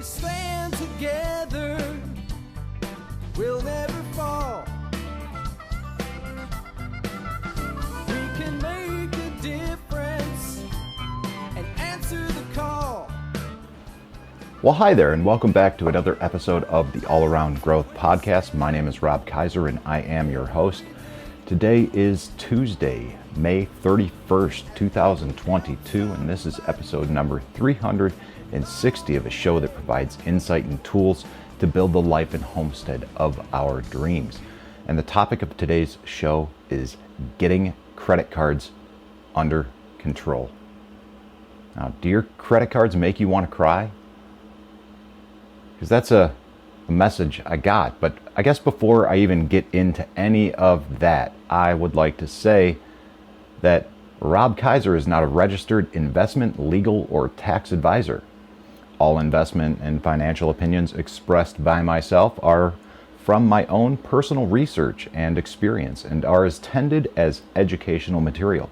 we stand together, we'll never fall. We can make a difference and answer the call. Well, hi there, and welcome back to another episode of the All Around Growth Podcast. My name is Rob Kaiser, and I am your host. Today is Tuesday, May 31st, 2022, and this is episode number 360 of a show that provides insight and tools to build the life and homestead of our dreams. And the topic of today's show is getting credit cards under control. Now, do your credit cards make you want to cry? Because that's a message I got. But I guess before I even get into any of that, I would like to say that Rob Kaiser is not a registered investment, legal, or tax advisor. All investment and financial opinions expressed by myself are from my own personal research and experience and are intended as educational material.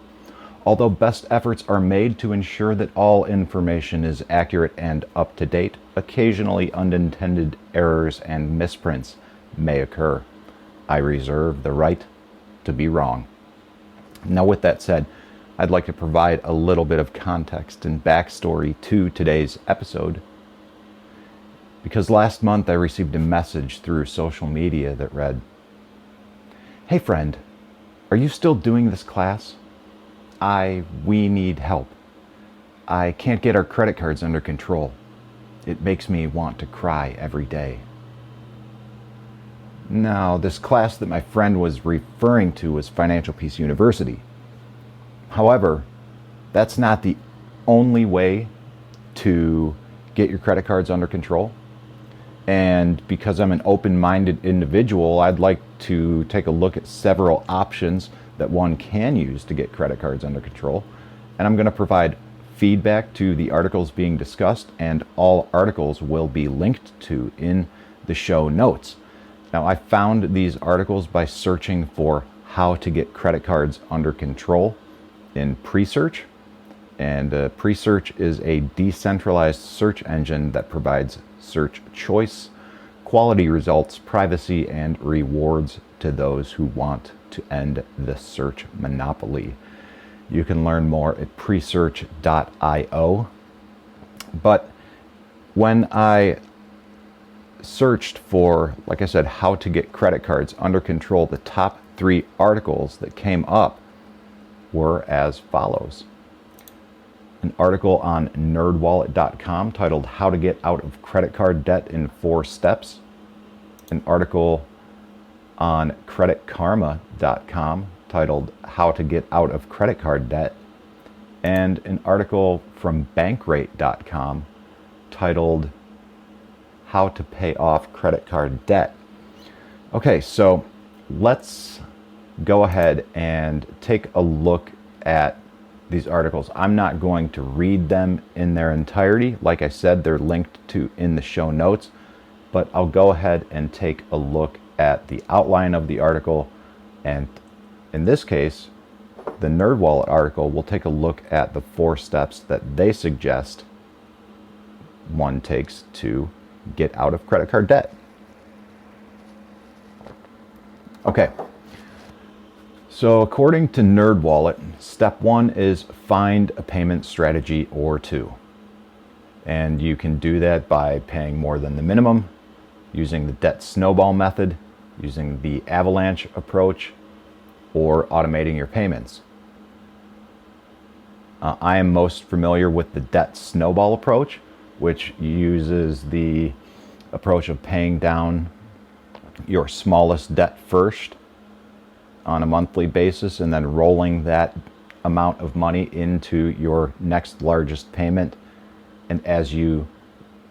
Although best efforts are made to ensure that all information is accurate and up to date, occasionally unintended errors and misprints may occur. I reserve the right to be wrong. Now, with that said, I'd like to provide a little bit of context and backstory to today's episode, because last month I received a message through social media that read, "Hey friend, are you still doing this class? We need help. I can't get our credit cards under control. It makes me want to cry every day." Now, this class that my friend was referring to was Financial Peace University. However, that's not the only way to get your credit cards under control. And because I'm an open-minded individual, I'd like to take a look at several options that one can use to get credit cards under control. And I'm going to provide feedback to the articles being discussed, and all articles will be linked to in the show notes. Now, I found these articles by searching for how to get credit cards under control in Presearch. And Presearch is a decentralized search engine that provides search choice, quality results, privacy, and rewards to those who want to end the search monopoly. You can learn more at presearch.io. But when I searched for, like I said, how to get credit cards under control, the top 3 articles that came up were as follows. An article on nerdwallet.com titled "How to Get Out of Credit Card Debt in 4 Steps." An article on creditkarma.com titled "How to Get Out of Credit Card Debt." And an article from bankrate.com titled "How to Pay Off Credit Card Debt." Okay, so let's go ahead and take a look at these articles. I'm not going to read them in their entirety. Like I said, they're linked to in the show notes, but I'll go ahead and take a look at the outline of the article. And in this case, the NerdWallet article will take a look at the 4 steps that they suggest one takes to get out of credit card debt. Okay. So according to NerdWallet, step 1 is find a payment strategy or 2. And you can do that by paying more than the minimum, using the debt snowball method, using the avalanche approach, or automating your payments. I am most familiar with the debt snowball approach, which uses the approach of paying down your smallest debt first on a monthly basis and then rolling that amount of money into your next largest payment. And as you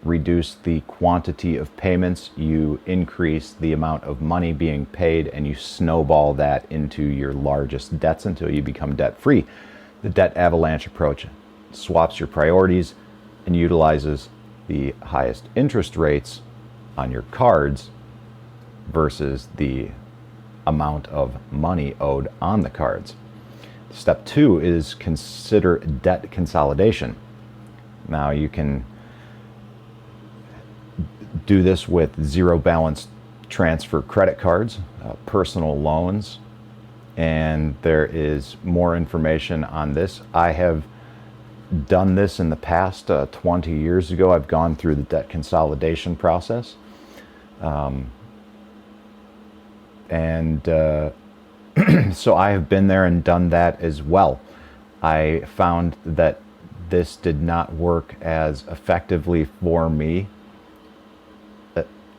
reduce the quantity of payments, you increase the amount of money being paid, and you snowball that into your largest debts until you become debt-free. The debt avalanche approach swaps your priorities and utilizes the highest interest rates on your cards versus the amount of money owed on the cards. Step 2 is consider debt consolidation. Now, you can do this with zero balance transfer credit cards, personal loans, and there is more information on this. I have done this in the past. 20 years ago, I've gone through the debt consolidation process. So I have been there and done that as well. I found that this did not work as effectively for me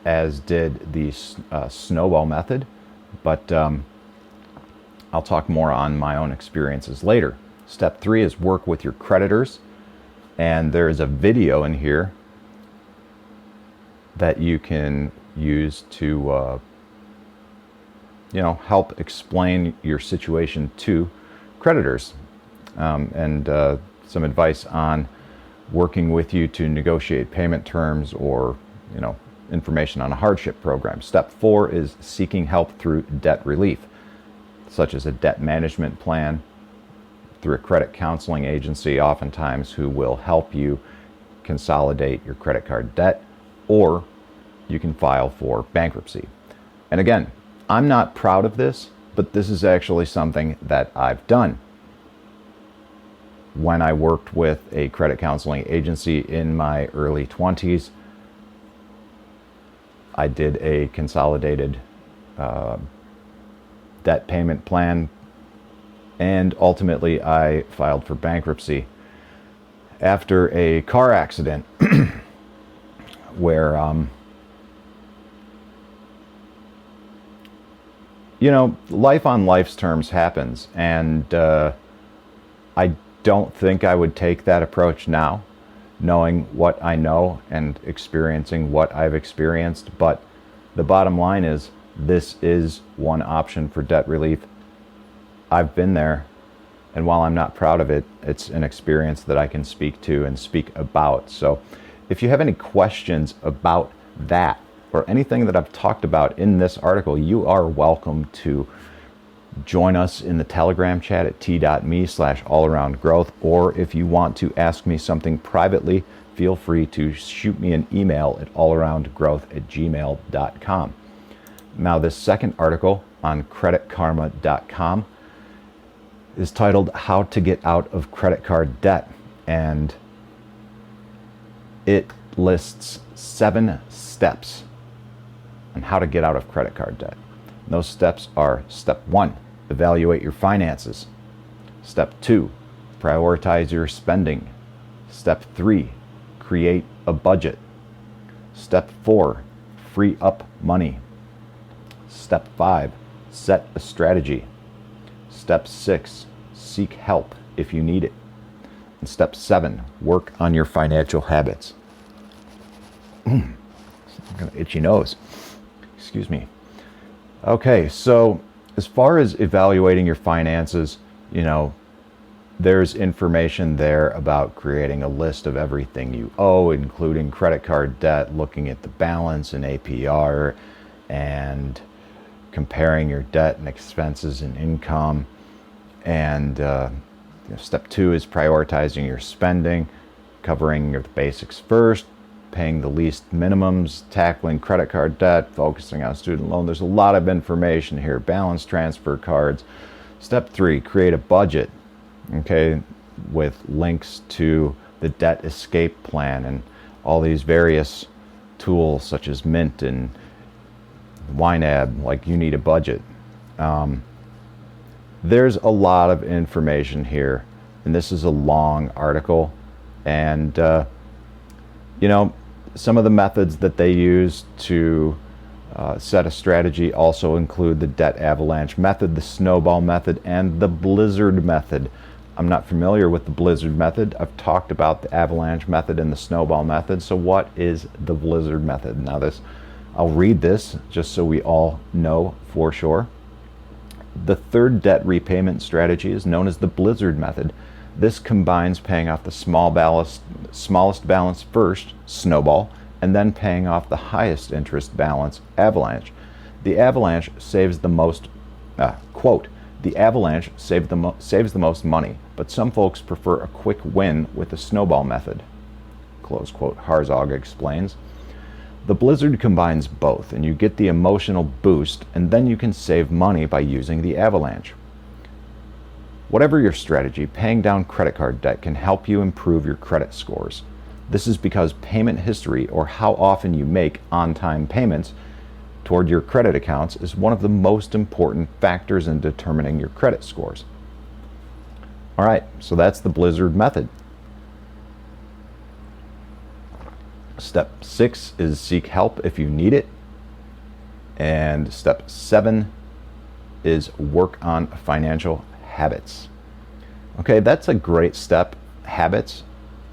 as did the snowball method, but I'll talk more on my own experiences later. Step 3 is work with your creditors, and there is a video in here that you can use to help explain your situation to creditors, and some advice on working with you to negotiate payment terms, or information on a hardship program. Step 4 is seeking help through debt relief, such as a debt management plan through a credit counseling agency, oftentimes, who will help you consolidate your credit card debt, or you can file for bankruptcy. And again, I'm not proud of this, but this is actually something that I've done. When I worked with a credit counseling agency in my early 20s, I did a consolidated debt payment plan, and ultimately I filed for bankruptcy after a car accident where life on life's terms happens, and I don't think I would take that approach now, knowing what I know and experiencing what I've experienced. But the bottom line is, this is one option for debt relief. I've been there, and while I'm not proud of it, it's an experience that I can speak to and speak about. So if you have any questions about that or anything that I've talked about in this article, you are welcome to join us in the Telegram chat at t.me/allaroundgrowth, or if you want to ask me something privately, feel free to shoot me an email at allaroundgrowth@gmail.com. Now, this second article on creditkarma.com is titled How to Get Out of Credit Card Debt, and it lists 7 steps on how to get out of credit card debt. And those steps are: step 1, evaluate your finances. Step 2, prioritize your spending. Step 3, create a budget. Step 4, free up money. Step 5, set a strategy. Step 6, seek help if you need it. And step 7, work on your financial habits. I've got an itchy nose. Excuse me. Okay, so as far as evaluating your finances, there's information there about creating a list of everything you owe, including credit card debt, looking at the balance and APR, and comparing your debt and expenses and income. And step 2 is prioritizing your spending, covering the basics first, paying the least minimums, tackling credit card debt, focusing on student loan. There's a lot of information here. Balance transfer cards. Step 3, create a budget, okay, with links to the debt escape plan and all these various tools such as Mint and YNAB, like You Need a Budget. There's a lot of information here, and this is a long article, and some of the methods that they use to set a strategy also include the debt avalanche method, the snowball method, and the blizzard method. I'm not familiar with the blizzard method. I've talked about the avalanche method and the snowball method. So what is the blizzard method? Now I'll read this just so we all know for sure. The third debt repayment strategy is known as the blizzard method. This combines paying off the smallest balance first, snowball, and then paying off the highest interest balance, avalanche. The avalanche saves the most, quote, the avalanche saves the most money, but some folks prefer a quick win with the snowball method, close quote, Herzog explains. The Blizzard combines both, and you get the emotional boost, and then you can save money by using the Avalanche. Whatever your strategy, paying down credit card debt can help you improve your credit scores. This is because payment history, or how often you make on-time payments toward your credit accounts, is one of the most important factors in determining your credit scores. All right, so that's the Blizzard method. Step 6 is seek help if you need it. And step 7 is work on financial habits. Okay, that's a great step, habits.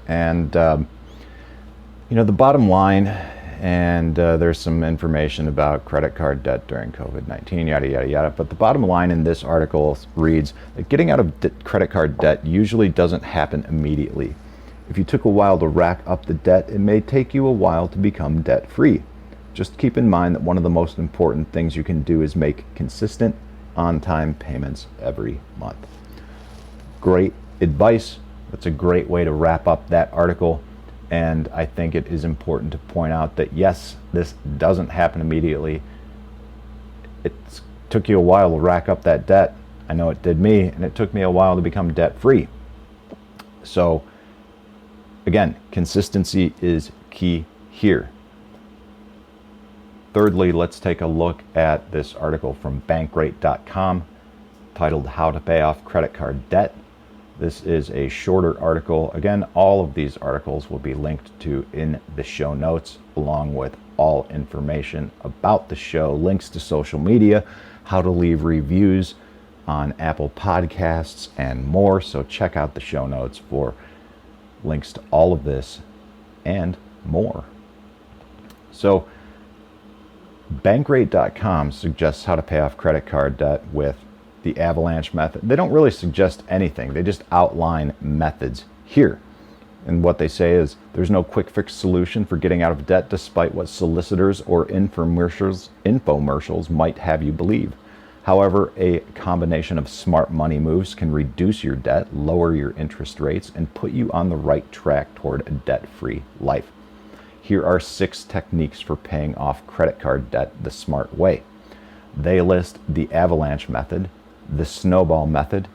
And, the bottom line, and there's some information about credit card debt during COVID-19, yada, yada, yada. But the bottom line in this article reads that getting out of credit card debt usually doesn't happen immediately. If you took a while to rack up the debt, it may take you a while to become debt-free. Just keep in mind that one of the most important things you can do is make consistent, on-time payments every month. Great advice. That's a great way to wrap up that article. And I think it is important to point out that yes, this doesn't happen immediately. It took you a while to rack up that debt. I know it did me, and it took me a while to become debt-free. So again, consistency is key here. Thirdly, let's take a look at this article from Bankrate.com titled How to Pay Off Credit Card Debt. This is a shorter article. Again, all of these articles will be linked to in the show notes, along with all information about the show, links to social media, how to leave reviews on Apple Podcasts, and more. So check out the show notes for links to all of this and more. So Bankrate.com suggests how to pay off credit card debt with the Avalanche method. They don't really suggest anything. They just outline methods here. And what they say is there's no quick fix solution for getting out of debt, despite what solicitors or infomercials might have you believe. However, a combination of smart money moves can reduce your debt, lower your interest rates, and put you on the right track toward a debt-free life. Here are 6 techniques for paying off credit card debt the smart way. They list the Avalanche method, the Snowball method,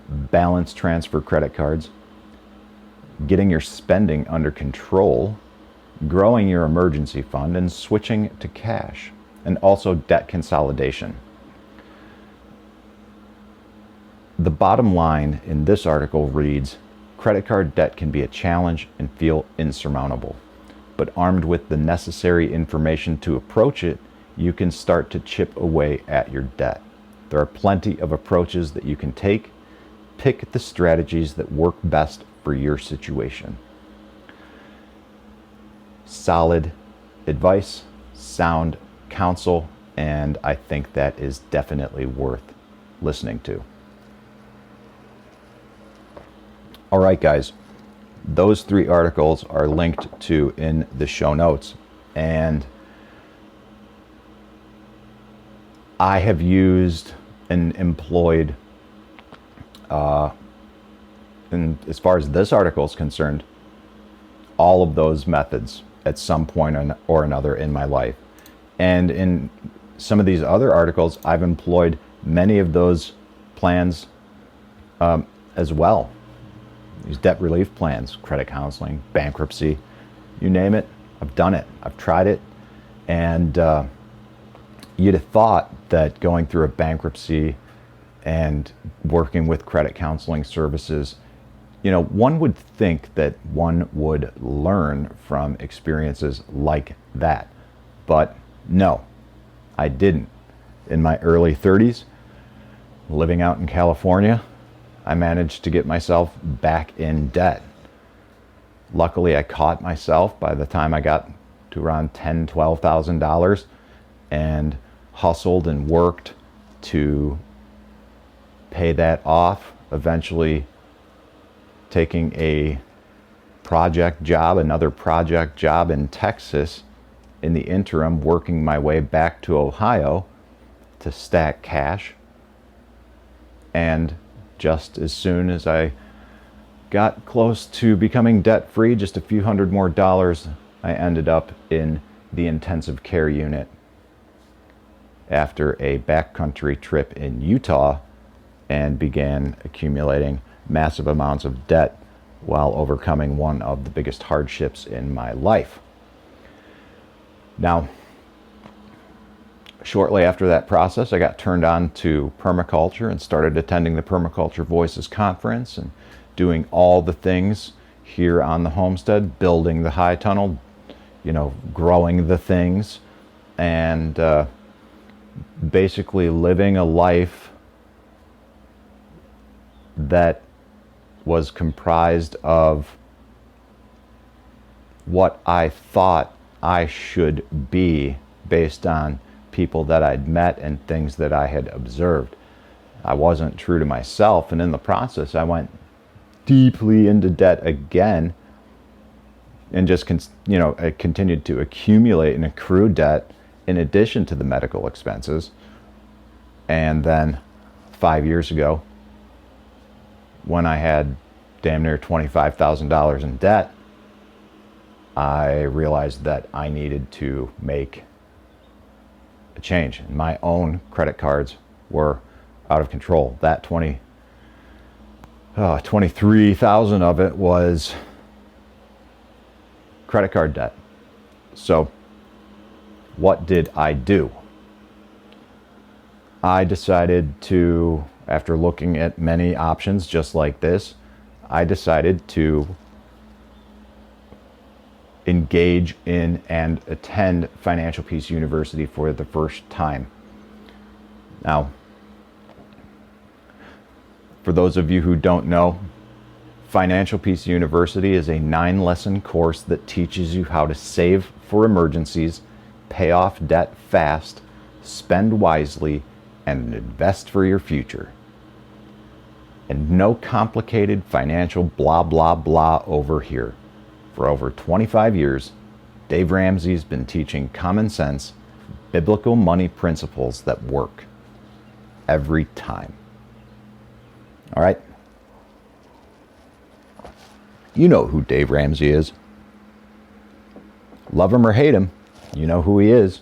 balance transfer credit cards, getting your spending under control, growing your emergency fund, and switching to cash, and also debt consolidation. The bottom line in this article reads, credit card debt can be a challenge and feel insurmountable, but armed with the necessary information to approach it, you can start to chip away at your debt. There are plenty of approaches that you can take. Pick the strategies that work best for your situation. Solid advice, sound counsel, and I think that is definitely worth listening to. All right, guys, those 3 articles are linked to in the show notes, and I have used and employed, and as far as this article is concerned, all of those methods at some point or another in my life. And in some of these other articles, I've employed many of those plans as well. These debt relief plans, credit counseling, bankruptcy, you name it, I've done it. I've tried it. And you'd have thought that going through a bankruptcy and working with credit counseling services, one would think that one would learn from experiences like that. But no, I didn't. In my early 30s, living out in California, I managed to get myself back in debt. Luckily, I caught myself by the time I got to around $10,000, $12,000 and hustled and worked to pay that off, eventually taking another project job in Texas, in the interim working my way back to Ohio to stack cash. And just as soon as I got close to becoming debt-free, just a few hundred more dollars, I ended up in the intensive care unit after a backcountry trip in Utah and began accumulating massive amounts of debt while overcoming one of the biggest hardships in my life. Now, shortly after that process, I got turned on to permaculture and started attending the Permaculture Voices conference and doing all the things here on the homestead, building the high tunnel, growing the things, and basically living a life that was comprised of what I thought I should be based on people that I'd met and things that I had observed. I wasn't true to myself, and in the process I went deeply into debt again and just I continued to accumulate and accrue debt in addition to the medical expenses. And then 5 years ago, when I had damn near $25,000 in debt, I realized that I needed to make a change. And my own credit cards were out of control. That 23,000 of it was credit card debt. So what did I do? I decided to, after looking at many options just like this, I decided to engage in and attend Financial Peace University for the first time. Now, for those of you who don't know, Financial Peace University is a 9-lesson course that teaches you how to save for emergencies, pay off debt fast, spend wisely, and invest for your future. And no complicated financial blah, blah, blah over here. For over 25 years, Dave Ramsey's been teaching common sense, biblical money principles that work every time. All right? You know who Dave Ramsey is. Love him or hate him, you know who he is.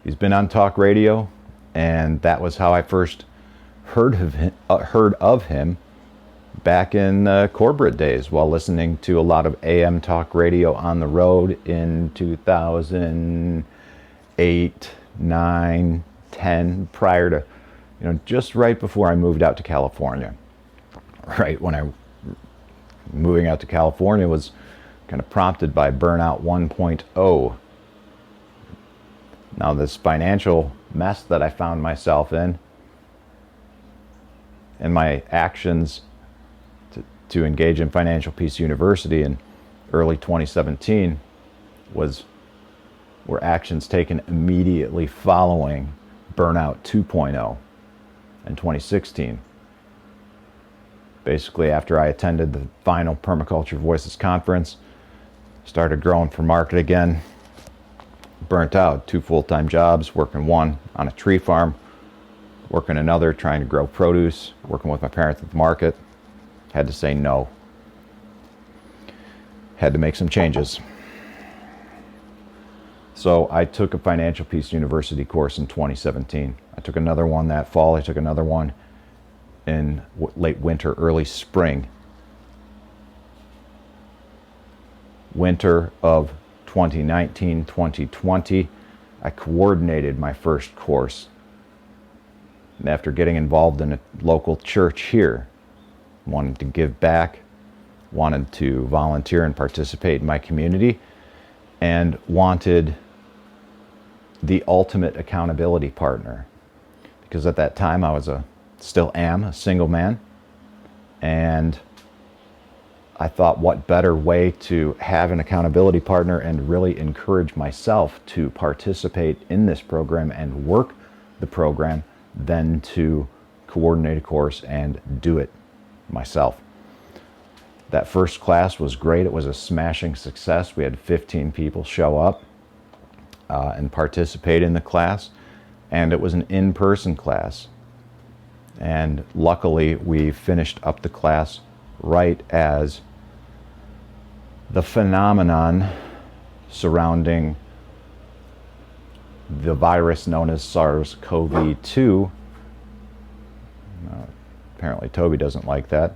He's been on talk radio, and that was how I first heard of him back in corporate days while listening to a lot of AM talk radio on the road in 2008, 9, 10, prior to, just right before I moved out to California. Right when moving out to California was kind of prompted by Burnout 1.0. Now, this financial mess that I found myself in and my actions to engage in Financial Peace University in early 2017 were actions taken immediately following Burnout 2.0 in 2016. Basically, after I attended the final Permaculture Voices conference, started growing for market again, burnt out, 2 full-time jobs, working one on a tree farm, working another trying to grow produce, working with my parents at the market. Had to say no. Had to make some changes. So I took a Financial Peace University course in 2017. I took another one that fall. I took another one in late winter, early spring. Winter of 2019, 2020, I coordinated my first course. And after getting involved in a local church here, wanted to give back, wanted to volunteer and participate in my community, and wanted the ultimate accountability partner. Because at that time I still am a single man, and I thought, what better way to have an accountability partner and really encourage myself to participate in this program and work the program than to coordinate a course and do it myself. That first class was great. It was a smashing success. We had 15 people show up and participate in the class, and it was an in-person class. And luckily, we finished up the class right as the phenomenon surrounding the virus known as SARS-CoV-2. Apparently Toby doesn't like that,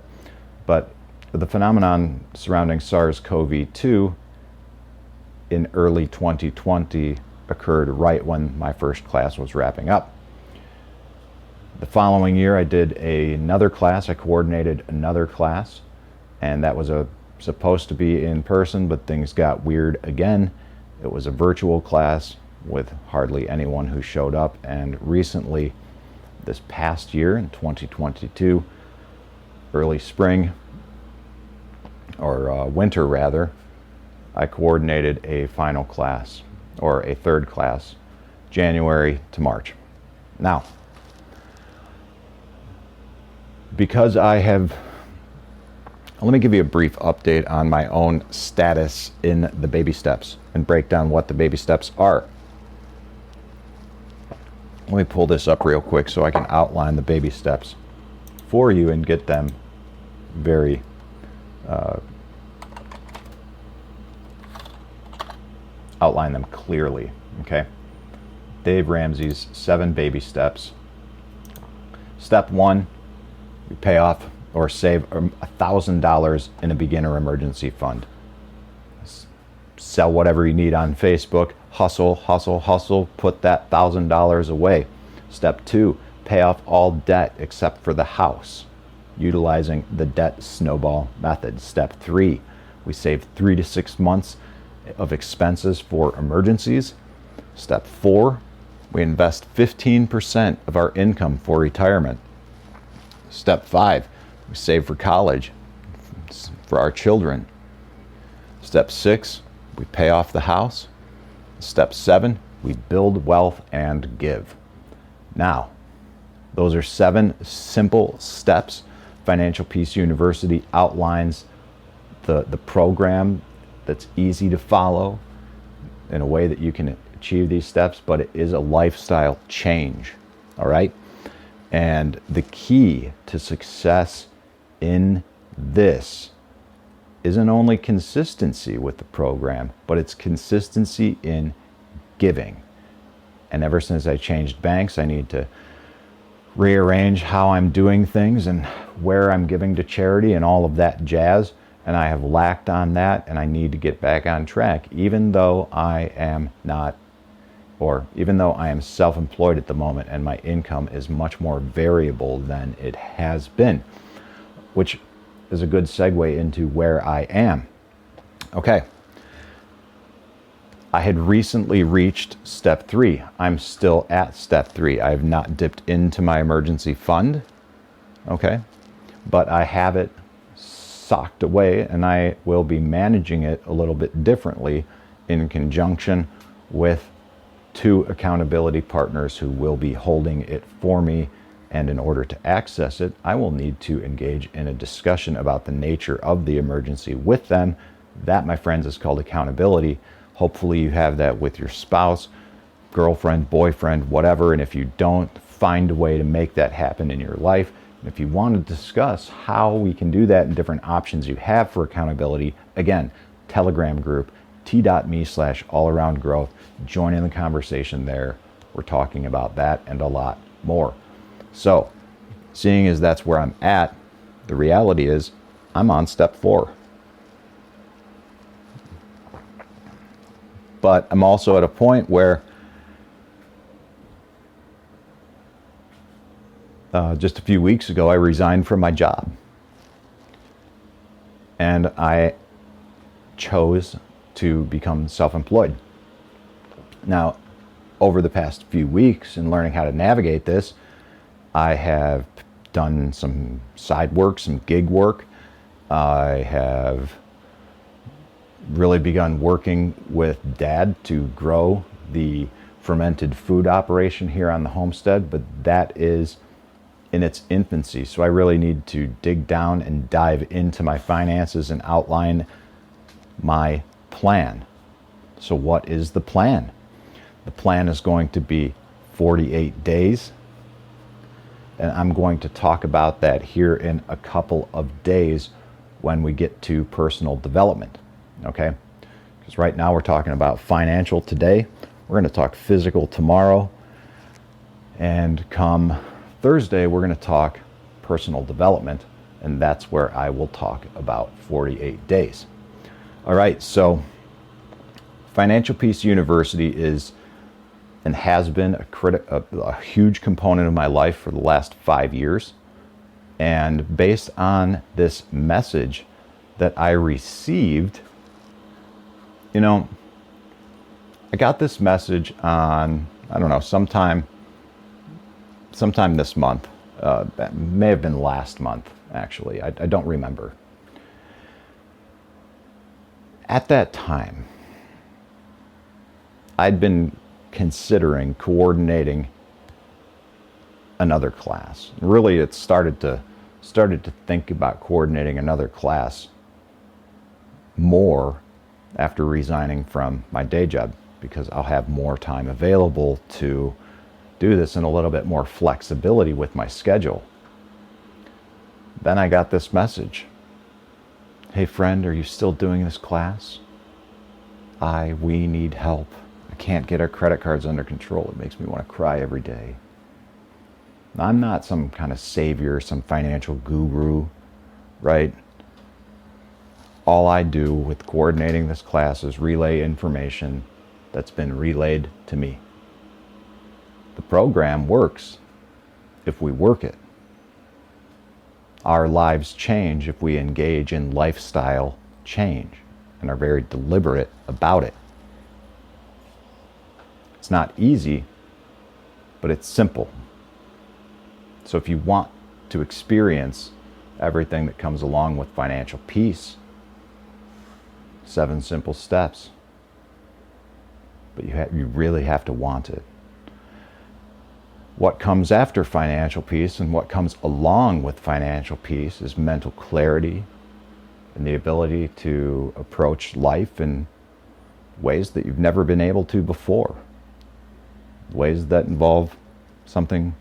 but the phenomenon surrounding SARS-CoV-2 in early 2020 occurred right when my first class was wrapping up. The following year I did another class. I coordinated another class, and that was supposed to be in person, but things got weird again. It was a virtual class with hardly anyone who showed up, and recently, this past year in 2022, early spring, or winter rather, I coordinated a final class, or a third class, January to March. Now, because let me give you a brief update on my own status in the baby steps and break down what the baby steps are. Let me pull this up real quick so I can outline the baby steps for you and get them very outline them clearly. Okay, Dave Ramsey's 7 baby steps. Step 1, you pay off or save $1,000 in a beginner emergency fund. Sell whatever you need on Facebook. Hustle, hustle, hustle. Put that $1,000 away. Step 2, pay off all debt except for the house, utilizing the debt snowball method. Step 3, we save 3 to 6 months of expenses for emergencies. Step 4, we invest 15% of our income for retirement. Step 5, we save for college for our children. Step 6, we pay off the house. Step 7, we build wealth and give. Now, those are 7 simple steps. Financial Peace University outlines the program that's easy to follow in a way that you can achieve these steps, but it is a lifestyle change, all right? And the key to success in this isn't only consistency with the program, but it's consistency in giving. And ever since I changed banks, I need to rearrange how I'm doing things and where I'm giving to charity and all of that jazz. And I have lacked on that, and I need to get back on track, even though I am self-employed at the moment and my income is much more variable than it has been, which is a good segue into where I am. Okay. I had recently reached step 3. I'm still at step 3. I have not dipped into my emergency fund. Okay. But I have it socked away, and I will be managing it a little bit differently in conjunction with 2 accountability partners who will be holding it for me. And in order to access it, I will need to engage in a discussion about the nature of the emergency with them. That, my friends, is called accountability. Hopefully you have that with your spouse, girlfriend, boyfriend, whatever. And if you don't, find a way to make that happen in your life. And if you want to discuss how we can do that and different options you have for accountability, again, Telegram group, t.me/allaroundgrowth. Join in the conversation there. We're talking about that and a lot more. So, seeing as that's where I'm at, the reality is I'm on step 4. But I'm also at a point where just a few weeks ago, I resigned from my job. And I chose to become self-employed. Now, over the past few weeks in learning how to navigate this, I have done some side work, some gig work. I have really begun working with Dad to grow the fermented food operation here on the homestead, but that is in its infancy. So I really need to dig down and dive into my finances and outline my plan. So what is the plan? The plan is going to be 48 days. And I'm going to talk about that here in a couple of days when we get to personal development. Okay? Because right now we're talking about financial today. We're going to talk physical tomorrow. And come Thursday, we're going to talk personal development. And that's where I will talk about 48 days. All right, so Financial Peace University is and has been a huge component of my life for the last 5 years. And based on this message that I received, I got this message on, I don't know, sometime this month. That may have been last month, actually. I don't remember. At that time, I'd been considering coordinating another class. Really, it started to think about coordinating another class more after resigning from my day job, because I'll have more time available to do this and a little bit more flexibility with my schedule. Then I got this message. Hey friend, are you still doing this class? We need help. I can't get our credit cards under control. It makes me want to cry every day. Now, I'm not some kind of savior, some financial guru, right? All I do with coordinating this class is relay information that's been relayed to me. The program works if we work it. Our lives change if we engage in lifestyle change and are very deliberate about it. It's not easy, but it's simple. So if you want to experience everything that comes along with financial peace, 7 simple steps, but you really have to want it. What comes after financial peace and what comes along with financial peace is mental clarity and the ability to approach life in ways that you've never been able to before. Ways that involve something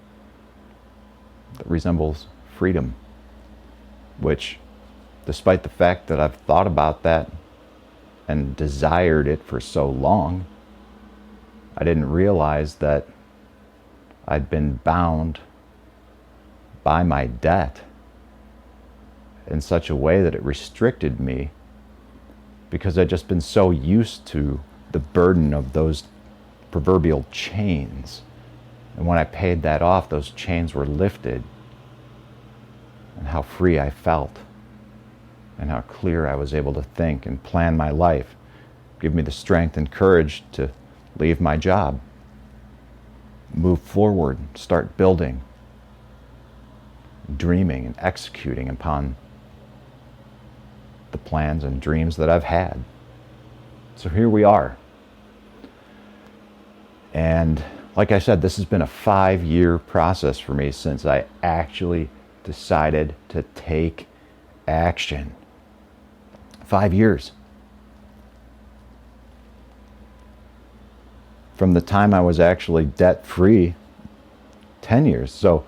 that resembles freedom, which, despite the fact that I've thought about that and desired it for so long, I didn't realize that I'd been bound by my debt in such a way that it restricted me, because I'd just been so used to the burden of those proverbial chains. And when I paid that off, those chains were lifted, and how free I felt, and how clear I was able to think and plan my life. Give me the strength and courage to leave my job, move forward, start building, dreaming and executing upon the plans and dreams that I've had. So here we are. And like I said, this has been a 5-year process for me since I actually decided to take action. 5 years. From the time I was actually debt-free, 10 years. So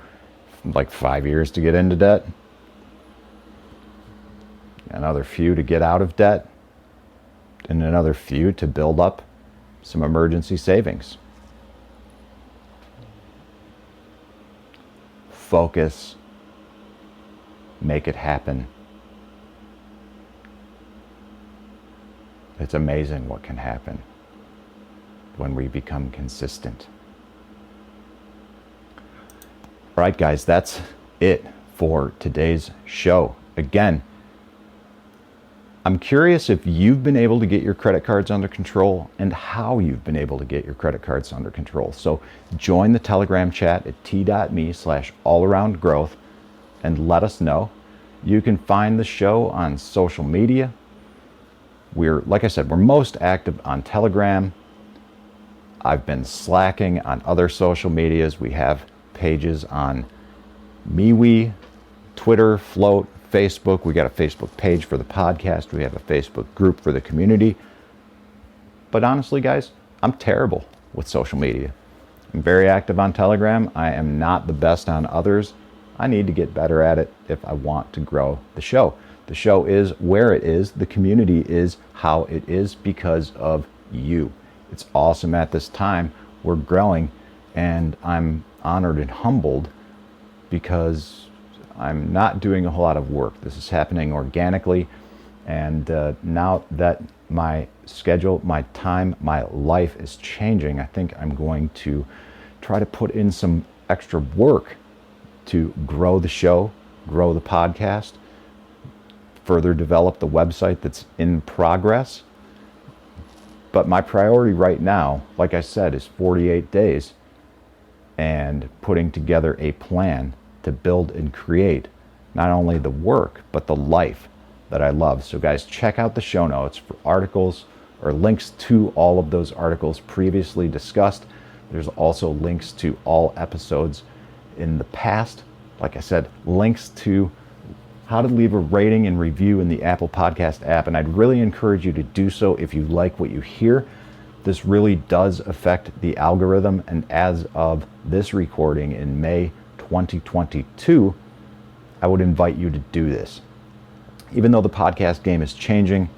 like 5 years to get into debt, another few to get out of debt, and another few to build up some emergency savings. Focus, make it happen. It's amazing what can happen when we become consistent. All right, guys, that's it for today's show. Again, I'm curious if you've been able to get your credit cards under control and how you've been able to get your credit cards under control. So join the Telegram chat at t.me/allaroundgrowth and let us know. You can find the show on social media. Like I said, we're most active on Telegram. I've been slacking on other social medias. We have pages on MeWe, Twitter, Float, Facebook. We got a Facebook page for the podcast. We have a Facebook group for the community. But honestly, guys, I'm terrible with social media. I'm very active on Telegram. I am not the best on others. I need to get better at it if I want to grow the show. The show is where it is. The community is how it is because of you. It's awesome at this time. We're growing, and I'm honored and humbled because I'm not doing a whole lot of work. This is happening organically, and now that my schedule, my time, my life is changing, I think I'm going to try to put in some extra work to grow the show, grow the podcast, further develop the website that's in progress. But my priority right now, like I said, is 48 days and putting together a plan to build and create not only the work, but the life that I love. So guys, check out the show notes for articles or links to all of those articles previously discussed. There's also links to all episodes in the past. Like I said, links to how to leave a rating and review in the Apple Podcast app. And I'd really encourage you to do so if you like what you hear. This really does affect the algorithm. And as of this recording in May 2022, I would invite you to do this. Even though the podcast game is changing,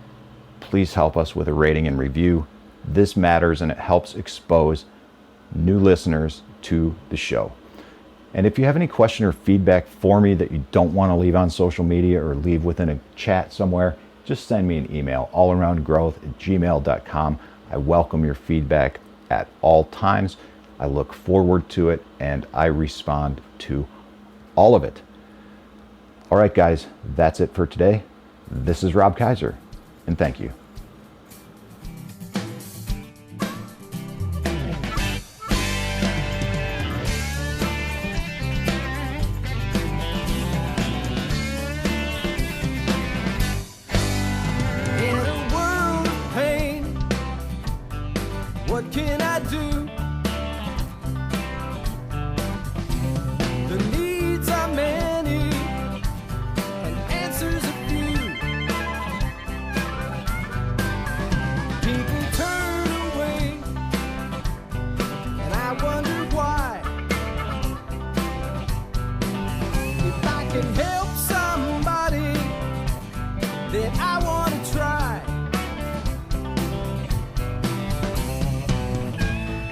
please help us with a rating and review. This matters, and it helps expose new listeners to the show. And if you have any question or feedback for me that you don't want to leave on social media or leave within a chat somewhere, just send me an email, allaroundgrowth@gmail.com. I welcome your feedback at all times. I look forward to it, and I respond to all of it. All right, guys, that's it for today. This is Rob Kaiser, and thank you. In a world of pain, what can I do? The needs are many and answers a few. People turn away, and I wonder why. If I can help somebody, then I want to try.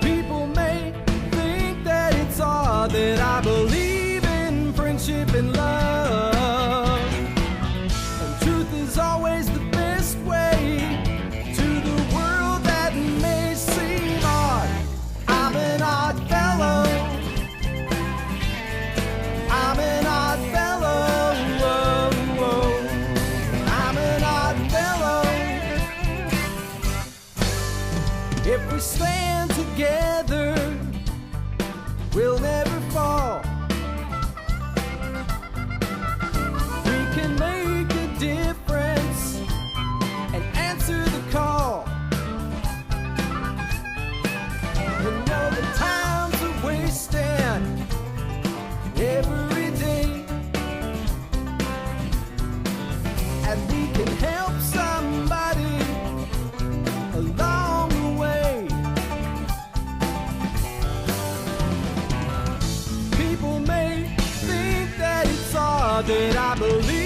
People may think that it's odd that I believe in friendship and love. And truth is always the best way to the world that may seem odd. I'm an odd fellow. I'm an odd fellow. I'm an odd fellow. If we stand together, we'll never fall. We can make a difference and answer the call. You know the times are wasting every day, and we can help somebody along the way. People may think that it's odd that I believe